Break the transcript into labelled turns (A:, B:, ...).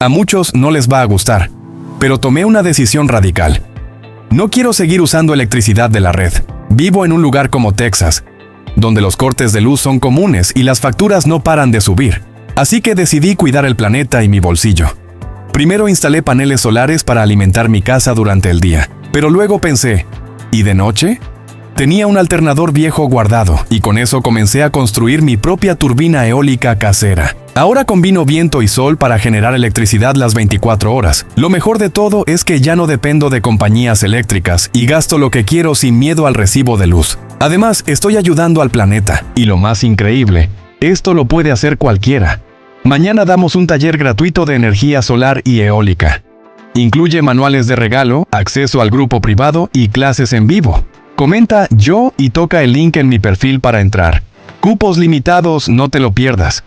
A: A muchos no les va a gustar, pero tomé una decisión radical. No quiero seguir usando electricidad de la red. Vivo en un lugar como Texas, donde los cortes de luz son comunes y las facturas no paran de subir. Así que decidí cuidar el planeta y mi bolsillo. Primero instalé paneles solares para alimentar mi casa durante el día, pero luego pensé, ¿y de noche? Tenía un alternador viejo guardado y con eso comencé a construir mi propia turbina eólica casera. Ahora combino viento y sol para generar electricidad las 24 horas. Lo mejor de todo es que ya no dependo de compañías eléctricas y gasto lo que quiero sin miedo al recibo de luz. Además, estoy ayudando al planeta. Y lo más increíble, esto lo puede hacer cualquiera. Mañana damos un taller gratuito de energía solar y eólica. Incluye manuales de regalo, acceso al grupo privado y clases en vivo. Comenta yo y toca el link en mi perfil para entrar. Cupos limitados, no te lo pierdas.